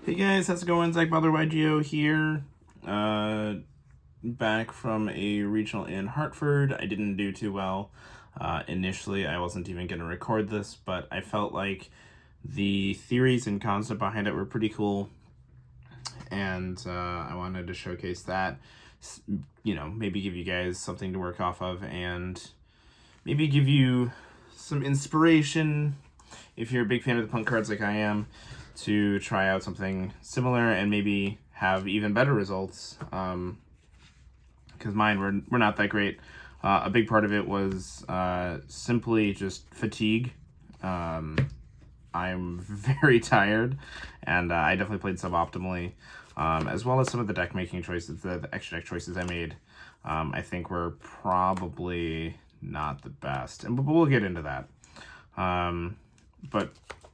Hey guys, how's it going? SlimYGO here. Back from a regional in Hartford. I didn't do too well. Initially, I wasn't even going to record this, but I felt like the theories and concept behind it were pretty cool. And I wanted to showcase that. You know, maybe give you guys something to work off of and maybe give you some inspiration if you're a big fan of the punk cards like I am, to try out something similar and maybe have even better results. Because mine were not that great. A big part of it was simply just fatigue. I'm very tired, and I definitely played suboptimally, as well as some of the deck making choices, the extra deck choices I made. I think were probably not the best, but we'll get into that. But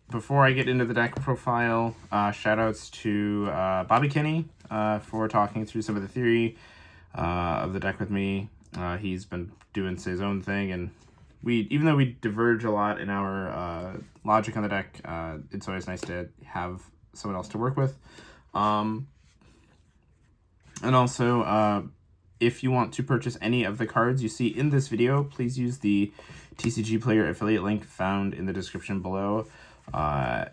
before I get into the deck profile, shoutouts to Bobby Kenny for talking through some of the theory of the deck with me. He's been doing his own thing, and even though we diverge a lot in our logic on the deck, it's always nice to have someone else to work with. And also, if you want to purchase any of the cards you see in this video, please use the TCG Player affiliate link found in the description below. A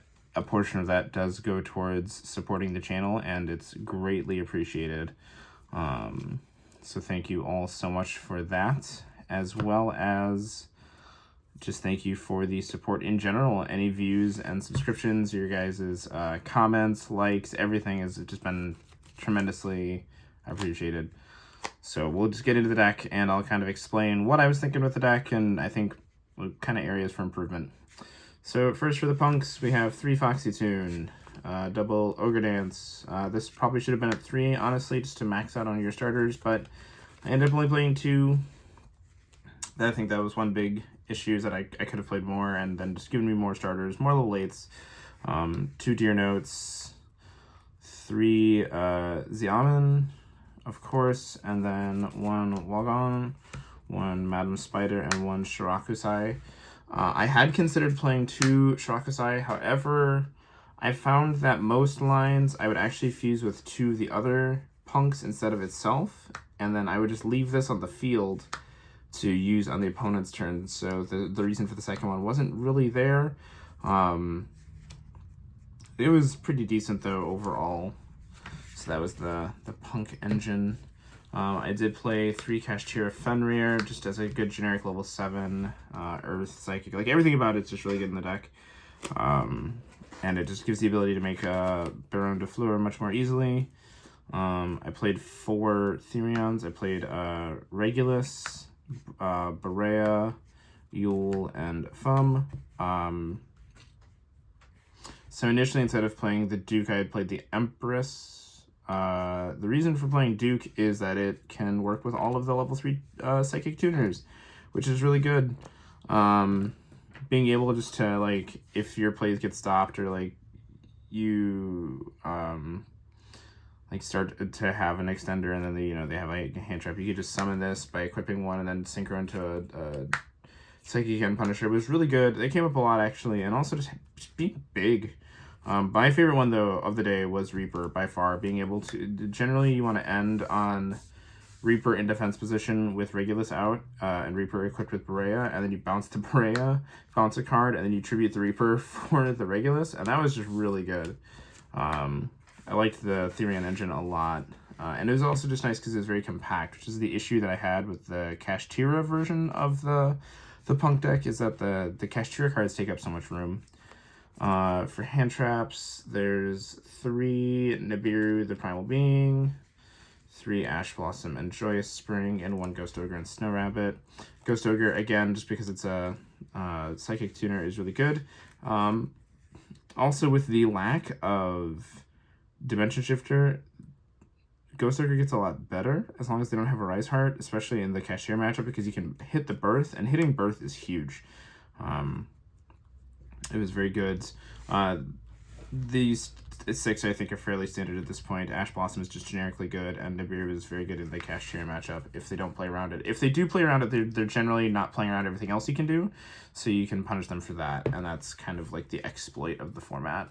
portion of that does go towards supporting the channel, and it's greatly appreciated. So thank you all so much for that, as well as just thank you for the support in general. Any views and subscriptions, your guys' comments, likes, everything has just been tremendously appreciated. So we'll just get into the deck, and I'll kind of explain what I was thinking with the deck, and I think kind of areas for improvement. So first for the punks, we have 3 Foxy Tune, double Ogre Dance. This probably should have been at 3, honestly, just to max out on your starters, but I ended up only playing 2. I think that was one big issue, is that I could have played more and then just given me more starters, more little lates. 2 Deer Notes, 3 Xiamen, of course, and then 1 Wagon, 1 Madam Spider, and 1 Shirakusai. I had considered playing 2 Shirakusai, however, I found that most lines I would actually fuse with 2 of the other punks instead of itself, and then I would just leave this on the field to use on the opponent's turn. So the reason for the second one wasn't really there. It was pretty decent though overall. So that was the punk engine. I did play 3 Kashtira Fenrir just as a good generic level 7 Earth Psychic. Like, everything about it's just really good in the deck. And it just gives the ability to make Baron de Fleur much more easily. I played 4 Therions. I played Regulus, Berea, Yule, and Fum. So initially, instead of playing the Duke, I had played the Empress. The reason for playing Duke is that it can work with all of the level 3 Psychic Tuners, which is really good. Being able just to, like, if your plays get stopped or, like, you, like, start to have an extender and then they have, like, a hand trap, you could just summon this by equipping 1 and then synchro into a Psychic and Punisher. It was really good. They came up a lot, actually, and also just being big. My favorite one, though, of the day was Reaper, by far. Being able to... Generally, you want to end on Reaper in defense position with Regulus out, and Reaper equipped with Berea, and then you bounce the Berea, bounce a card, and then you tribute the Reaper for the Regulus, and that was just really good. I liked the THERION engine a lot, and it was also just nice because it was very compact, which is the issue that I had with the Kashtira version of the punk deck, is that the Kashtira cards take up so much room. For hand traps, there's 3 Nibiru, the Primal Being, 3 Ash Blossom and Joyous Spring, and 1 Ghost Ogre and Snow Rabbit. Ghost Ogre, again, just because it's a Psychic Tuner, is really good. Also, with the lack of Dimension Shifter, Ghost Ogre gets a lot better as long as they don't have a Rise Heart, especially in the Cashier matchup, because you can hit the Birth, and hitting Birth is huge. It was very good. These 6, I think, are fairly standard at this point. Ash Blossom is just generically good, and Nibiru is very good in the Cashier matchup if they don't play around it. If they do play around it, they're generally not playing around everything else you can do, so you can punish them for that, and that's kind of like the exploit of the format.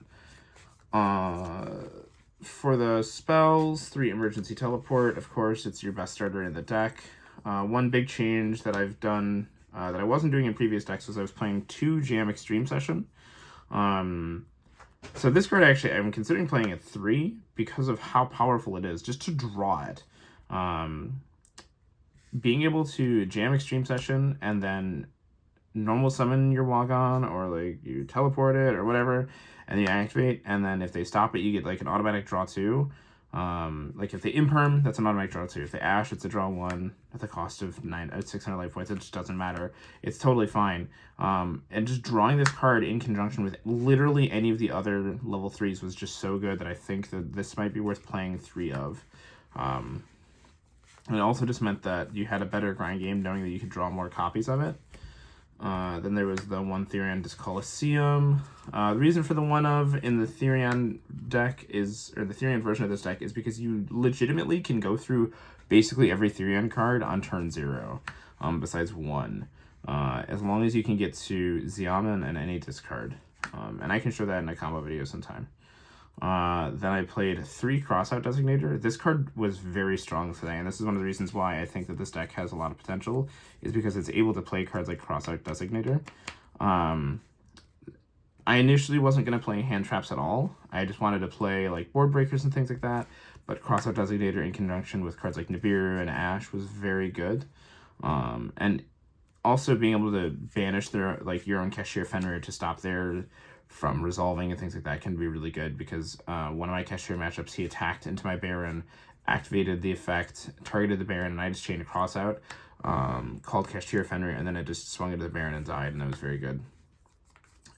For the spells, 3 emergency teleport. Of course, it's your best starter in the deck. One big change that I've done that I wasn't doing in previous decks was I was playing 2 Jam Extreme Session. So this card actually, I'm considering playing at 3 because of how powerful it is, just to draw it. Being able to Jam Extreme Session and then normal summon your Wagon, or like you teleport it or whatever, and you activate, and then if they stop it, you get like an automatic draw 2. Like if they imperm, that's an automatic draw 2. If they ash, it's a draw 1 at the cost of 600 life points. It just doesn't matter. It's totally fine. And just drawing this card in conjunction with literally any of the other level 3s was just so good that I think that this might be worth playing 3 of. And it also just meant that you had a better grind game knowing that you could draw more copies of it. Then there was the 1 THERION Coliseum. The reason for the 1 of in the THERION deck is, or the THERION version of this deck, is because you legitimately can go through basically every THERION card on turn 0, besides 1. As long as you can get to Xiamen and any discard. And I can show that in a combo video sometime. Then I played 3 Crossout Designator. This card was very strong today, and this is one of the reasons why I think that this deck has a lot of potential, is because it's able to play cards like Crossout Designator. I initially wasn't going to play hand traps at all. I just wanted to play like board breakers and things like that, but Crossout Designator in conjunction with cards like Nibiru and Ash was very good. And also being able to banish their like your own Cashier Fenrir to stop their from resolving and things like that can be really good, because one of my Cashier matchups, he attacked into my Baron, activated the effect, targeted the Baron, and I just chained a cross out, called Cashier Fenrir, and then it just swung into the Baron and died, and that was very good.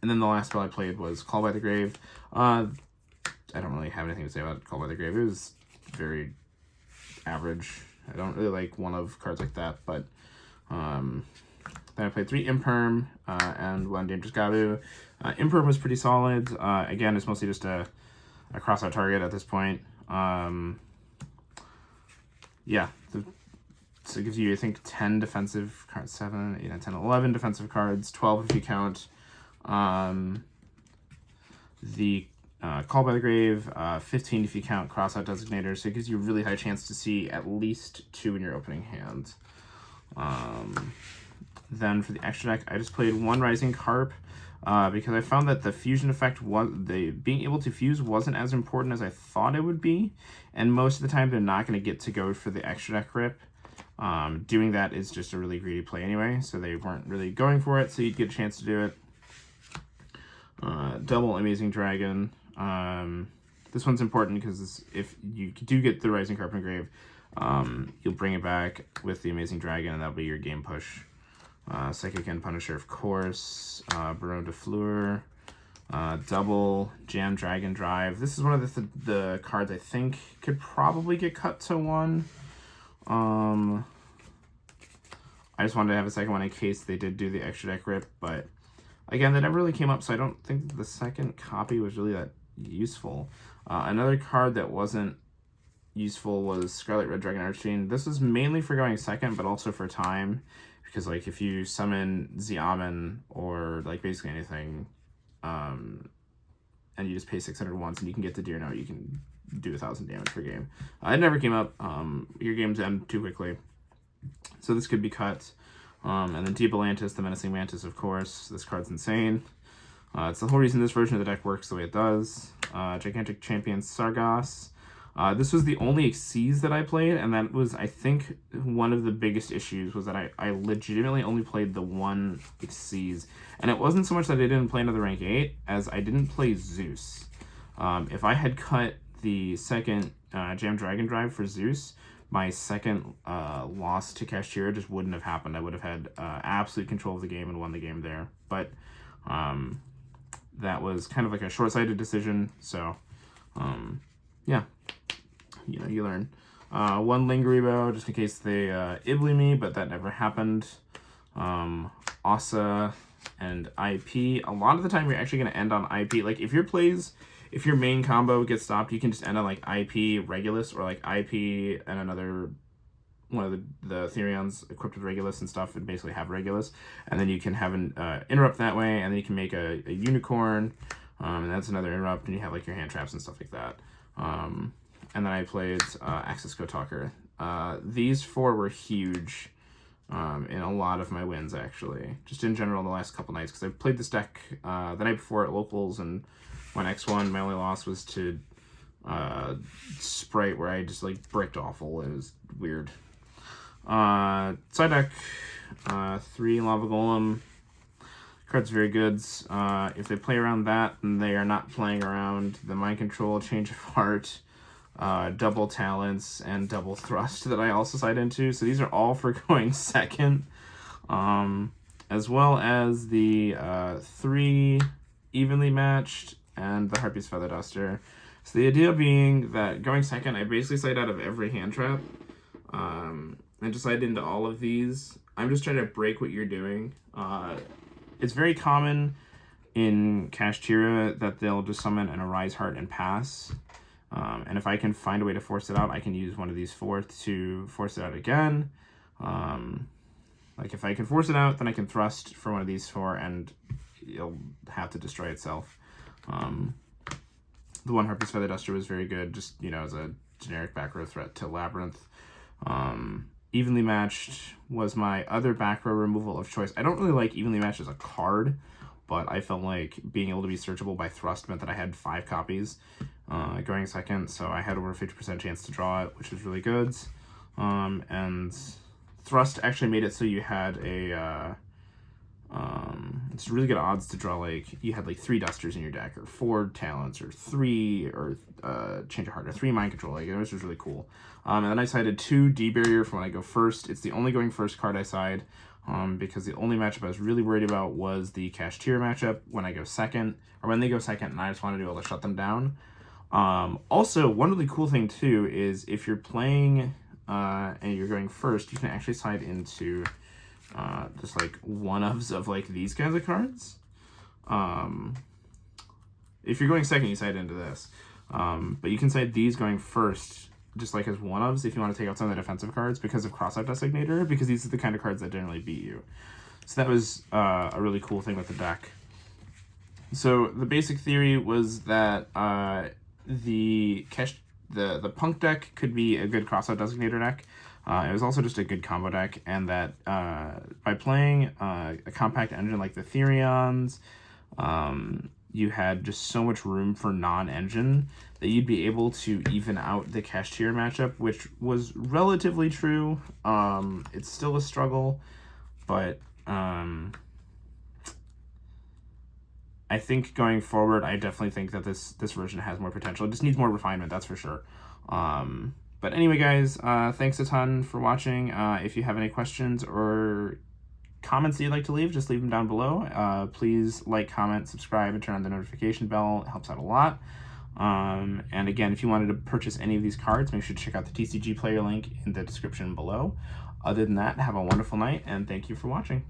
And then the last spell I played was Call by the Grave. I don't really have anything to say about Call by the Grave. It was very average. I don't really like one of cards like that, but then I played 3 Imperm and 1 Dangerous Gabu. Imperm was pretty solid. Again, it's mostly just a cross-out target at this point. Yeah, so it gives you, I think, 10 defensive cards, 7, 8, 9, 10, 11 defensive cards, 12 if you count the Call by the Grave, 15 if you count Cross-out Designator, so it gives you a really high chance to see at least 2 in your opening hand. Then for the extra deck, I just played 1 Rising Carp, because I found that the fusion effect, being able to fuse wasn't as important as I thought it would be, and most of the time they're not going to get to go for the extra deck rip. Doing that is just a really greedy play anyway, so they weren't really going for it, so you'd get a chance to do it. Double Amazing Dragon. This one's important because if you do get the Rising Carp Grave, you'll bring it back with the Amazing Dragon, and that'll be your game push. Psychic and Punisher, of course. Baron de Fleur. Double Jam Dragon Drive. This is one of the cards I think could probably get cut to 1. I just wanted to have a second one in case they did do the extra deck rip, but again, that never really came up, so I don't think the second copy was really that useful. Another card that wasn't useful was Scarlet Red Dragon Archfiend. This is mainly for going second, but also for time, because like if you summon Xiamen or like basically anything, and you just pay 600 once and you can get the Deer Note, you can do 1,000 damage per game. It never came up. Your games end too quickly, so this could be cut. And then Deep Atlantis, the Menacing Mantis, of course. This card's insane. It's the whole reason this version of the deck works the way it does. Gigantic Champion Sargas. This was the only Xyz that I played, and that was, I think, one of the biggest issues was that I legitimately only played the 1 Xyz. And it wasn't so much that I didn't play another rank 8, as I didn't play Zeus. If I had cut the second Jam Dragon Drive for Zeus, my second loss to Cashier just wouldn't have happened. I would have had absolute control of the game and won the game there. But that was kind of like a short-sighted decision, so yeah, you learn. 1 Lingeribo, just in case they Ibly me, but that never happened. Asa and IP. A lot of the time you're actually going to end on IP. Like if your main combo gets stopped, you can just end on like IP Regulus, or like IP and another one of the Therions equipped with Regulus and stuff, and basically have Regulus, and then you can have an interrupt that way, and then you can make a unicorn, and that's another interrupt, and you have like your hand traps and stuff like that. And then I played Access Code Talker. These 4 were huge in a lot of my wins, actually. Just in general the last couple nights, because I played this deck the night before at Locals, and when X1, my only loss was to Sprite, where I just, like, bricked awful. It was weird. Side deck, 3 Lava Golem. Card's very good. If they play around that, then they are not playing around the Mind Control, Change of Heart, double Talents, and double Thrust that I also side into. So these are all for going second. As well as the 3 Evenly Matched and the Harpy's Feather Duster. So the idea being that going second, I basically side out of every hand trap. And just side into all of these. I'm just trying to break what you're doing. It's very common in Kashtira that they'll just summon an Arise Heart and pass. And if I can find a way to force it out, I can use one of these 4 to force it out again. Like if I can force it out, then I can thrust for one of these 4 and it'll have to destroy itself. The 1 Harpy's Feather Duster was very good, just, you know, as a generic back row threat to Labyrinth. Evenly Matched was my other back row removal of choice. I don't really like Evenly Matched as a card, but I felt like being able to be searchable by Thrust meant that I had 5 copies going second, so I had over a 50% chance to draw it, which was really good. And Thrust actually made it so you had a... it's really good odds to draw, like, you had like 3 Dusters in your deck, or 4 Talents, or 3, or Change of Heart, or 3 Mind Control. Like, it was just really cool. And then I sided 2 D-Barrier for when I go first. It's the only going first card I side, because the only matchup I was really worried about was the Kashtira matchup when I go second, or when they go second, and I just wanted to be able to shut them down. Also, one really cool thing, too, is if you're playing and you're going first, you can actually side into... just like one-ofs of like these kinds of cards. If you're going second, you side into this. But you can side these going first, just like as one-ofs if you want to take out some of the defensive cards because of Crosse Ave Designator, because these are the kind of cards that generally beat you. So that was a really cool thing with the deck. So the basic theory was that the P.U.N.K deck could be a good Crosse Ave Designator deck. It was also just a good combo deck, and that by playing a compact engine like the THERIONs, you had just so much room for non-engine that you'd be able to even out the Kashtira matchup, which was relatively true. It's still a struggle, but I think going forward, I definitely think that this version has more potential. It just needs more refinement, that's for sure. But anyway, guys, thanks a ton for watching. If you have any questions or comments that you'd like to leave, just leave them down below. Please like, comment, subscribe, and turn on the notification bell. It helps out a lot. And again, if you wanted to purchase any of these cards, make sure to check out the TCG player link in the description below. Other than that, have a wonderful night, and thank you for watching.